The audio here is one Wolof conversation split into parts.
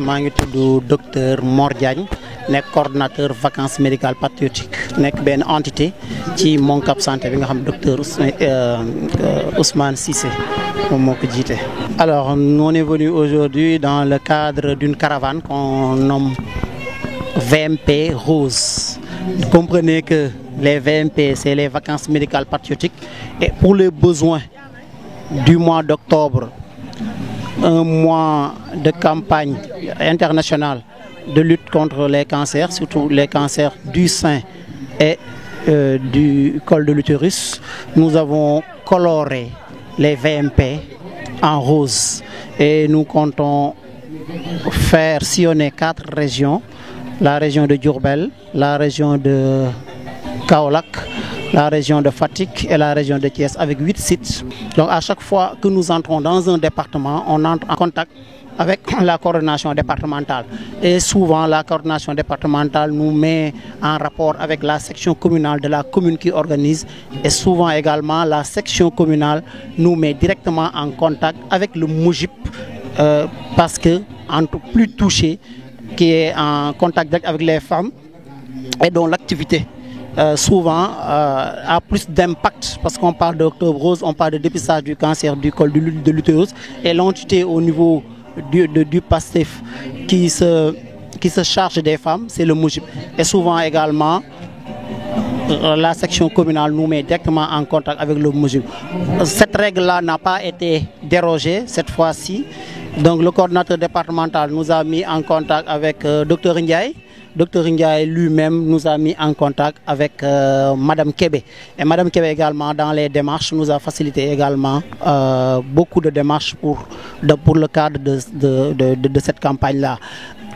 maa ngi tudd docteur Mor Diagne nekk coordonnateur vacances médicales patriotiques nekk benn entité ci Moncap santé bi nga xam docteur Ousmane Cissé moom moo ko jiite. Alors on est venu aujourd'hui dans le cadre d'une caravane qu'on nomme VMP Rose. Vous comprenez que les VMP, c'est les vacances médicales patriotiques, et pour les besoins du mois d'octobre, un mois de campagne internationale de lutte contre les cancers, surtout les cancers du sein et du col de l'utérus, nous avons coloré les VMP en rose et nous comptons faire sillonner 4 régions. La région de Diourbel, la région de Kaolack, la région de Fatick et la région de Thiès avec 8 sites. Donc à chaque fois que nous entrons dans un département, on entre en contact avec la coordination départementale. Et souvent la coordination départementale nous met en rapport avec la section communale de la commune qui organise. Et souvent également la section communale nous met directement en contact avec le MOJIP parce que entre plus touché, qui est en contact direct avec les femmes et dont l'activité souvent a plus d'impact parce qu'on parle d'Octobre Rose, on parle de dépistage du cancer du col de l'utérus et l'entité au niveau du PASTEF qui se charge des femmes, c'est le MOJIP. Et souvent également la section communale nous met directement en contact avec le MOJIP. Cette règle-là n'a pas été dérogée cette fois-ci. Donc le coordinateur départemental nous a mis en contact avec Dr Ndiaye. Dr Ndiaye lui-même nous a mis en contact avec Madame Kébé. Et Madame Kébé également dans les démarches nous a facilité également beaucoup de démarches pour le cadre de cette campagne-là.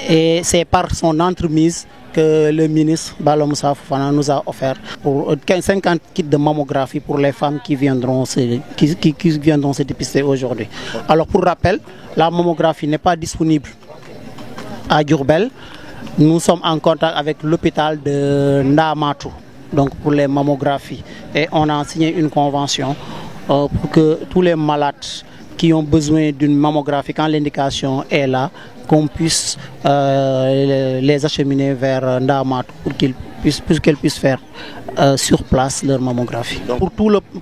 Et c'est par son entremise que le ministre Bala Moussa Fofana nous a offert pour 50 kits de mammographie pour les femmes qui viendront se dépister aujourd'hui. Alors pour rappel, la mammographie n'est pas disponible à Diourbel. Nous sommes en contact avec l'hôpital de Ndamatou, donc pour les mammographies. Et on a signé une convention pour que tous les malades qui ont besoin d'une mammographie, quand l'indication est là, qu'on puisse les acheminer vers Ndamatou pour qu'elles puissent faire sur place leur mammographie. Donc,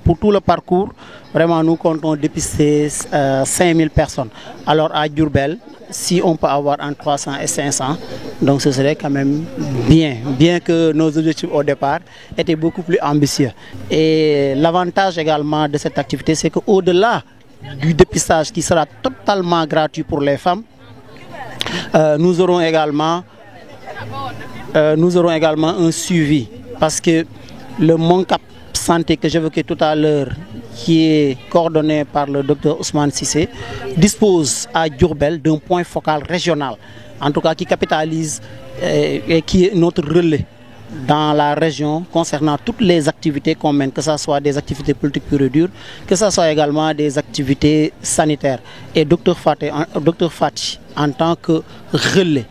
pour tout le parcours, vraiment nous comptons dépister 5000 personnes. Alors à Diourbel, si on peut avoir entre 300 et 500, donc ce serait quand même bien que nos objectifs au départ étaient beaucoup plus ambitieux. Et l'avantage également de cette activité, c'est qu'au-delà du dépistage qui sera totalement gratuit pour les femmes, nous aurons également un suivi parce que le Moncap santé que j'évoquais tout à l'heure, qui est coordonné par le docteur Ousmane Cissé, dispose à Diourbel d'un point focal régional, en tout cas qui capitalise et qui est notre relais dans la région concernant toutes les activités qu'on mène, que ce soit des activités politiques pures et dures, que ce soit également des activités sanitaires. Et docteur Fati, en tant que relais,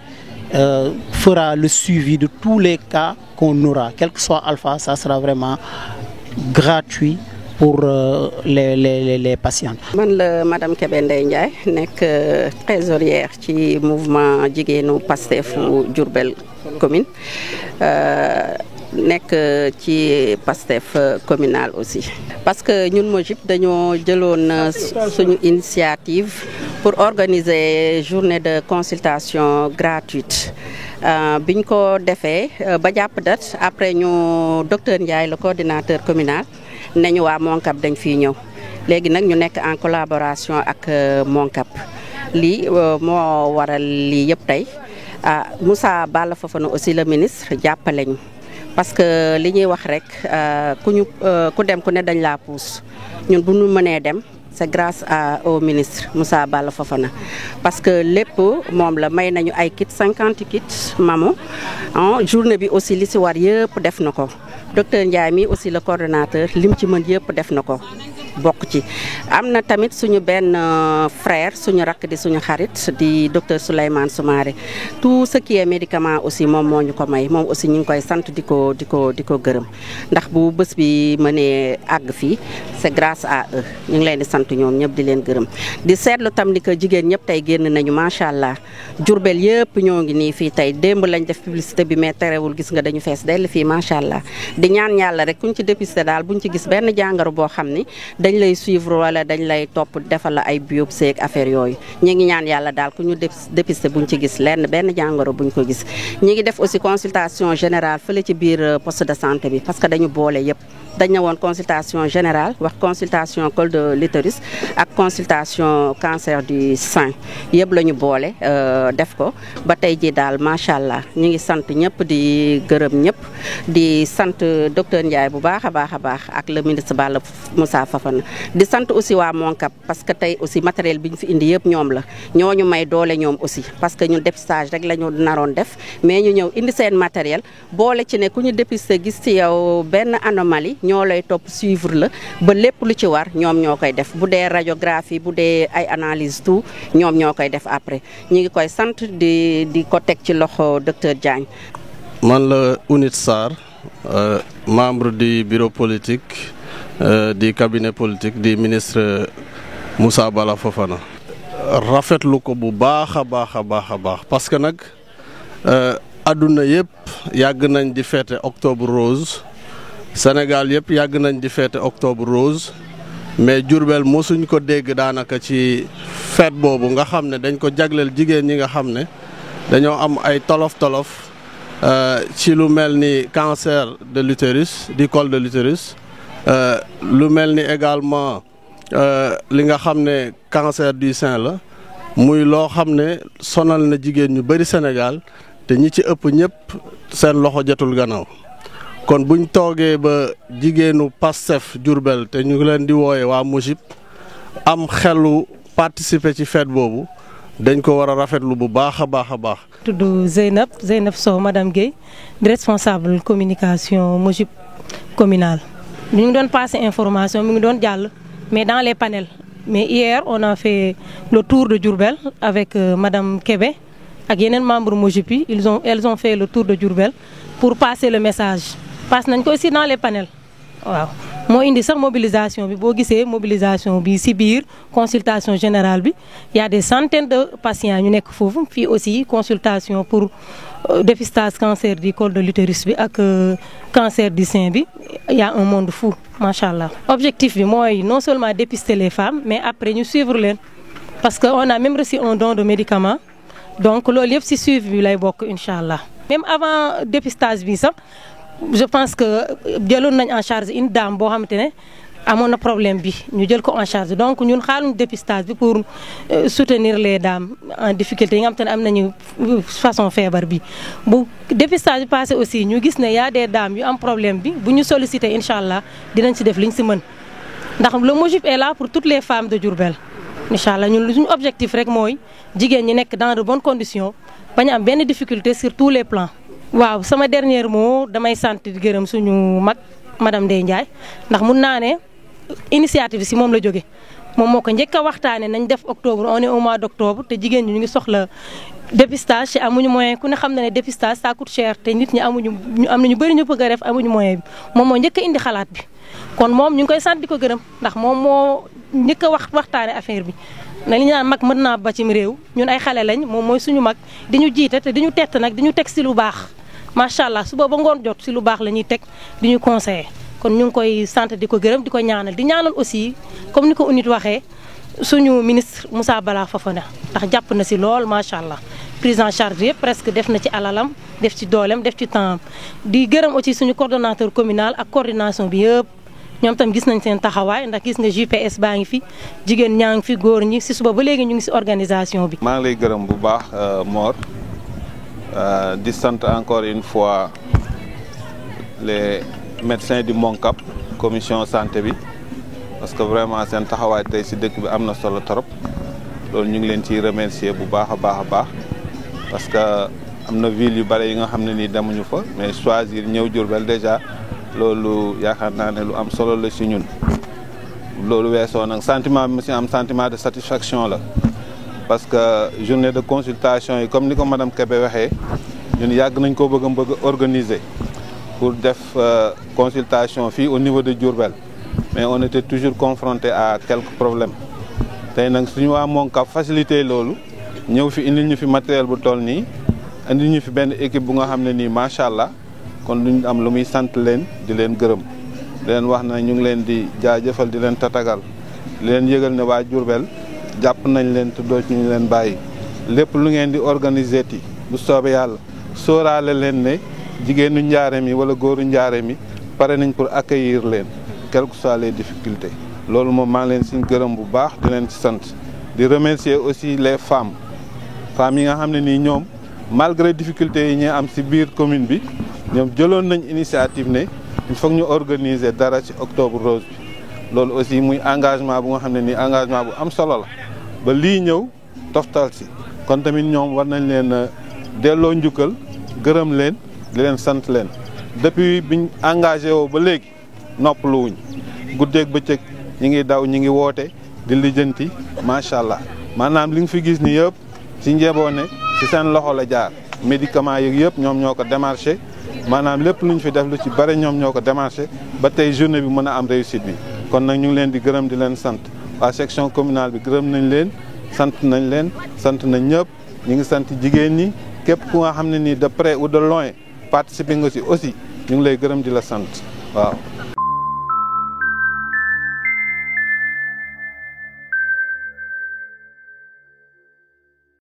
fera le suivi de tous les cas qu'on aura, quel que soit Alpha, ça sera vraiment gratuit pour les patients. Man la madame Kébé Ndeye Ndiaye nekk trésorière ci mouvement jigéenu Pastef Diourbel commune nekk ci Pastef communal aussi. Parce que ñun MOJIP dañoo jëloon suñu initiative pour organiser journée de consultation gratuite. Biñ ko defee ba jàpp date après ñu docteur Ndiaye le coordinateur communal nañu waa Moncap dañ fiy ñëw léegi nag ñu nekk en collaboration ak Moncap lii moo waral lii yëpp tey Moussa Bala Fofana aussi le ministre jàppale ñu parce que li ñuy wax rek ku dem ku ne dañ laa puus ñun bu ñu mënee dem c'est grâce au ministre Moussa Bala Fofana parce que lépp moom la may nañu ay kits 50 kits mammo journée bi aussi li si war yëpp def na ko docteur Ndiaye mi aussi le coordonnateur lim ci mën yëpp def na ko bokk ci. am na tamit suñu benn frère suñu rakk di suñu xarit di docteur Souleymane Soumaré tout ce qui est médicament aussi moom moo ñu ko may moom aussi ñu ngi koy sant di ko gërëm ndax bu bés bi mënee àgg fii c'est grâce à eux ñu ngi leen di sant ñoom ñëpp di leen gërëm di seetlu tam ni que jigéen ñëpp tey génn nañu macha allah Jurbel yëpp ñoo ngi nii fii tey démb lañ def publicité bi mais terewul gis nga dañu fees dell fii macha allah di ñaan yàlla rek kuñ ci dépisté daal buñ ci gis benn jàngoro boo xam ni dañ lay suivre wala dañ lay topp defal la ay biopsie ak affaire yooyu ñu ngi ñaan yàlla daal ku ñu dépisté buñ ci gis benn jàngoro buñ ko gis. ñi ngi def aussi consultation générale fële ci biir poste de santé bi parce que dañu boole yëpp. dañ ne woon consultation générale wax consultation col de l'utérus ak consultation cancer du sein yëpp la ñu boole def ko ba tey ji daal macha allah ñu ngi sant ñëpp di gërëm ñëpp di sant docteur Ndiaye bu baax a baax ak le ministre Balla Moussa Fafana di sant aussi waa Moncap parce que tey aussi matériel bi ñu fi indi yëpp ñoom la ñooñu may doole ñoom aussi parce que ñun dépistage rek la ñu naroon def mais ñu ñëw indi seen matériel boole ci ne ku ñu dépisté gis ci yow benn anomalie ñoo lay topp suivre la ba lépp lu ci war ñoom ñoo koy def bu dee radiographie bu dee ay analyse tout ñoom ñoo koy def après ñi ngi koy sant di ko teg ci loxo docteur Diagne. man la Ounith Sarr membre du bureau politique du cabinet politique du ministre Moussa Balla Fofana. rafetlu ko bu baax a baax parce que nag adduna yëpp yàgg nañ di fêter octobre rose. Sénégal yëpp yàgg nañ di fête octobre rose mais Diourbel mosuñ ko dégg daanaka ci fête boobu nga xam ne dañ ko jagleel jigéen ñi nga xam ne dañoo am ay tolof-tolof ci lu mel ni cancer de l'utérus du col de l'utérus lu mel ni également li nga xam ne cancer du sein la muy loo xam ne sonal na jigéen ñu bari Sénégal te ñi ci ëpp ñëpp seen loxo jotul gannaaw. kon buñ toogee ba jigéenu Pastef Diourbel te ñu ngi leen di wooye waa Mojib am xelu participer ci fête boobu dañ ko war a rafetlu bu baax a baax. tudd Zeynab Sow madame Guèye di responsable communication Mojib communal. ñu ngi doon passer information mi ngi doon jàll mais dans les panels mais hier on a fait le tour de Diourbel avec madame Kébé ak yeneen membres Mojib yi elles ont fait le tour de Diourbel pour passer le message. passe nañ ko aussi dans les panels waaw moo indi sax mobilisation bi boo gisee mobilisation bi ci biir consultation générale bi y a des centaines de patients ñu nekk foofu fii aussi consultation pour dépistage cancer du col de l'utérus bi ak cancer du sein bi y a un monde fou macha allah. objectif bi mooy non seulement dépister les femmes mais après ñu suivre leen parce que on a même reçu un don de médicaments donc loolu yëpp ci suivi bi lay bokk incha allah. même avant dépistage bi sax. je pense que jëloon nañ en charge une dame boo xamante ne amoon na problème bi ñu jël ko en charge donc ñun xaaruñ dépistage bi pour soutenir les dames en difficulté yi nga xamante ne am nañu façon feebar bi. bu dépistage bi passé aussi ñu gis ne y a des dames yu am problème bi bu ñu solliciter incha allah dinañ ci def liñ ci mën ndax le Mojib est là pour toutes les femmes de Diourbel incha allah ñun suñu objectif rek mooy jigéen ñi nekk dans de bonnes conditions bañ am benn difficulté sur tous les plans. waaw sama dernier mot damay sant di gërëm suñu mag madame Ndeye Ndiaye ndax mun naa ne initiative si moom la jóge moom moo ko njëkk a waxtaane nañ def octobre on est au mois d'octobre te jigéen ñi ñu ngi soxla dépistage te amuñu moyen ku ne xam na ne dépistage ça coûte cher te nit ñi am na ñu bëri ñu bëgg a def amuñu moyen bi moom moo njëkk a indi xalaat bi kon moom ñu ngi koy sant di ko gërëm ndax moom moo njëkk a waxtaane affaire bi na li ñu naan mag mën naa ba cim réew ñun ay xale lañ moom mooy suñu mag di ñu jiite te di ñu tett nag di ñu teg si lu baax macha allah suba ba ngoon jot si lu baax la ñuy teg di ñu conseiller kon ñu ngi koy sant di ko gërëm di ko ñaanal di ñaanal aussi comme ni ko Ounith waxee suñu ministre Moussa Balla Fofana ndax jàpp na si lool macha allah prise en charge yëpp presque def na ci alalam def ci dooleem def ci temps di gërëm aussi suñu coordonnateur communal ak coordination bi yëpp ñoom tam gis nañ seen taxawaay ndax gis nga JPS baa ngi fi jigéen ñaa ngi fi góor ñi si suba ba léegi ñu ngi si organisation bi. maa ngi lay gërëm bu baax Mor di sant encore une fois les médecins du Moncap commission santé bi parce que vraiment seen taxawaay tey si dëkk bi am na solo trop loolu ñu ngi leen ciy remercier bu baax a baax parce que am na ville yu bare yi nga xam ne nii demuñu fa mais choisir ñëw Diourbel déjà loolu yaakaar naa ne lu am solo la si ñun loolu weesoo nag sentiment bi mu si am sentiment de satisfaction la parce que journée de consultation yi comme ni ko madame Kébé waxee ñun yàgg nañ ko bëgg organiser pour def consultation fii au niveau de Diourbel mais on était toujours confronté à quelques problèmes tey nag suñu waa Moncap facilité loolu ñëw fi indil ñu fi matériel bu toll nii indil ñu fi benn équipe bu nga xam ne nii macha allah kon duñ am lu muy sant leen di leen gërëm di leen wax na ñu ngi leen di jaajëfal di leen tatagal di leen yëgal ne waa Diourbel jàpp nañ leen te doo ci ñu leen bàyyi lépp lu ngeen di organiser ti bu soobee yàlla sóoraale leen ne jigéenu Njaareem yi wala góoru Njaareem yi pare nañ pour accueillir leen quelles que soient les difficultés loolu moom maa ngi leen si gërëm bu baax di leen ci sant di remercier aussi les femmes yi nga xam ne nii ñoom malgré difficultés yi ñuy am si biir commune bi ñoom jëloon nañ initiative ne il faut ñu organiser dara ci octobre rose bi loolu aussi muy engagement bu nga xam ne nii engagement bu am solo la ba lii ñëw toftal si kon tamit ñoom war nañ leen delloo njukkal gërëm leen di leen sant leen depuis biñ engagé woo ba léegi noppaluwuñ guddeeg bëccëg ñi ngi daw ñi ngi woote di lijjanti macha allah maanaam li nga fi gis ni yëpp ci njeboone ci seen loxo la jaar médicaments yi yëpp ñoom ñoo ko démarché maanaam lépp lu ñu fi def lu ci bare ñoom ñoo ko démarché ba tey journée bi mën a am réussite bi kon nag ñu ngi leen di gërëm di leen sant waa section communale bi gërëm nañ leen sant nañ ñëpp ñu ngi sant jigéen ñi képp ku nga xam ne nii de près ou de loin participer nga si aussi ñu ngi lay gërëm di la sant waaw